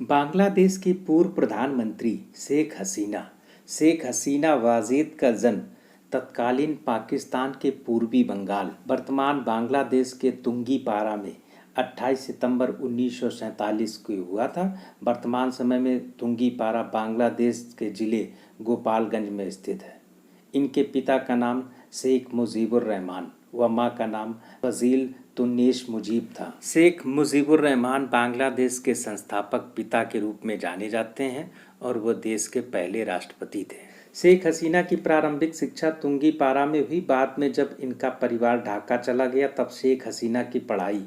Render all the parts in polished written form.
बांग्लादेश की पूर्व प्रधानमंत्री शेख हसीना वाजेद का जन्म तत्कालीन पाकिस्तान के पूर्वी बंगाल वर्तमान बांग्लादेश के तुंगीपारा में 28 सितंबर 1947 को हुआ था। वर्तमान समय में तुंगीपारा बांग्लादेश के ज़िले गोपालगंज में स्थित है। इनके पिता का नाम शेख मुजीबुर रहमान व मां का नाम फजील तुन्नेश मुजीब था। शेख मुजीबुर रहमान बांग्लादेश के संस्थापक पिता के रूप में जाने जाते हैं और वह देश के पहले राष्ट्रपति थे। शेख हसीना की प्रारंभिक शिक्षा तुंगीपारा में हुई। बाद में जब इनका परिवार ढाका चला गया तब शेख हसीना की पढ़ाई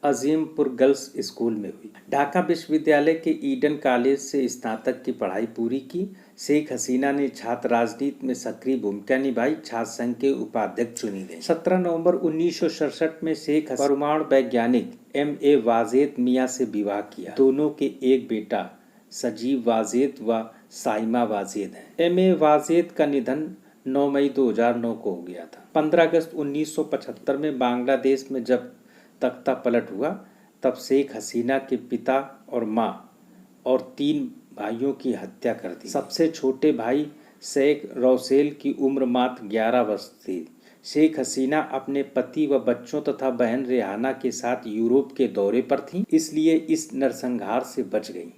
अजीमपुर गर्ल्स स्कूल में हुई। ढाका विश्वविद्यालय के ईडन कॉलेज से स्नातक की पढ़ाई पूरी की। शेख हसीना ने छात्र राजनीति में सक्रिय भूमिका निभाई। छात्र संघ के उपाध्यक्ष चुनी गई। 17 नवंबर 1967 में शेख परमाणु वैज्ञानिक M.A. वाजेद मियाँ से विवाह किया। दोनों के एक बेटा सजीव वाजेद व साइमा वाजेद हैं। M.A. वाजेद का निधन 9 मई 2009 को हो गया था। 15 अगस्त 1975 में बांग्लादेश में जब तख्ता पलट हुआ तब शेख हसीना के पिता और मां और 3 भाइयों की हत्या कर दी। सबसे छोटे भाई शेख रौसेल की उम्र मात्र 11 वर्ष थी। शेख हसीना अपने पति व बच्चों तथा बहन रेहाना के साथ यूरोप के दौरे पर थीं, इसलिए इस नरसंहार से बच गईं।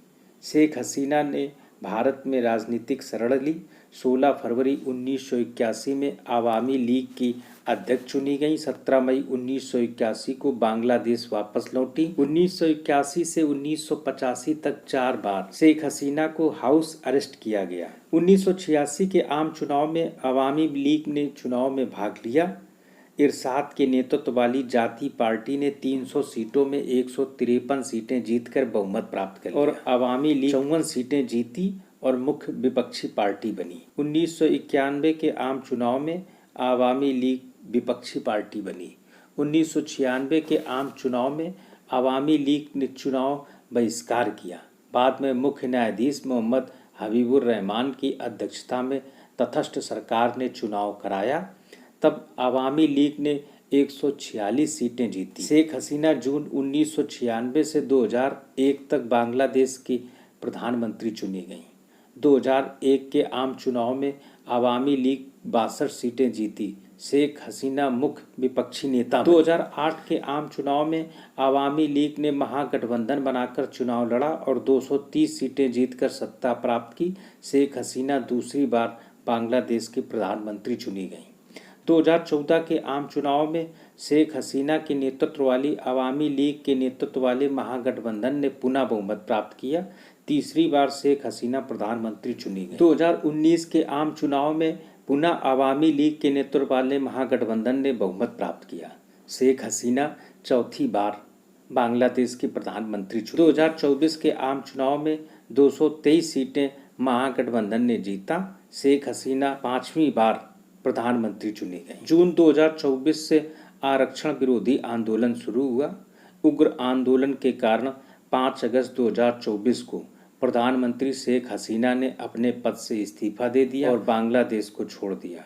शेख हसीना ने भारत में राजनीतिक शरण ली। 16 फरवरी 1981 में आवामी लीग की अध्यक्ष चुनी गई। 17 मई 1981 को बांग्लादेश वापस लौटी। 1981 से 1985 तक 4 बार शेख हसीना को हाउस अरेस्ट किया गया। 1986 के आम चुनाव में आवामी लीग ने चुनाव में भाग लिया। इरशाद के नेतृत्व वाली जातीय पार्टी ने 300 सीटों में 153 सीटें जीतकर बहुमत प्राप्त कर और आवामी लीग 54 सीटें जीती और मुख्य विपक्षी पार्टी बनी। 1991 के आम चुनाव में आवामी लीग विपक्षी पार्टी बनी। 1996 के आम चुनाव में आवामी लीग ने चुनाव बहिष्कार किया। बाद में मुख्य न्यायाधीश मोहम्मद हबीबुर रहमान की अध्यक्षता में तटस्थ सरकार ने चुनाव कराया। तब आवामी लीग ने 146 सीटें जीती। शेख हसीना जून 1996 से 2001 तक बांग्लादेश की प्रधानमंत्री चुनी गईं। 2001 के आम चुनाव में आवामी लीग 62 सीटें जीती। शेख हसीना मुख्य विपक्षी नेता। 2008 के आम चुनाव में आवामी लीग ने महागठबंधन बनाकर चुनाव लड़ा और 230 सीटें जीतकर सत्ता प्राप्त की। शेख हसीना दूसरी बार बांग्लादेश की प्रधानमंत्री चुनी गईं। 2014 के आम चुनाव में शेख हसीना के नेतृत्व वाली आवामी लीग के नेतृत्व वाले महागठबंधन ने पुनः बहुमत प्राप्त किया। तीसरी बार शेख हसीना प्रधानमंत्री चुनी गई। 2019 के आम चुनाव में पुनः आवामी लीग के नेतृत्व वाले महागठबंधन ने बहुमत प्राप्त किया। शेख हसीना चौथी बार बांग्लादेश की प्रधानमंत्री चुनी। 2024 के आम चुनाव में 223 सीटें महागठबंधन ने जीता। शेख हसीना 5वीं बार प्रधानमंत्री चुनी गई। जून 2024 से आरक्षण विरोधी आंदोलन शुरू हुआ। उग्र आंदोलन के कारण 5 अगस्त 2024 को प्रधानमंत्री शेख हसीना ने अपने पद से इस्तीफा दे दिया और बांग्लादेश को छोड़ दिया।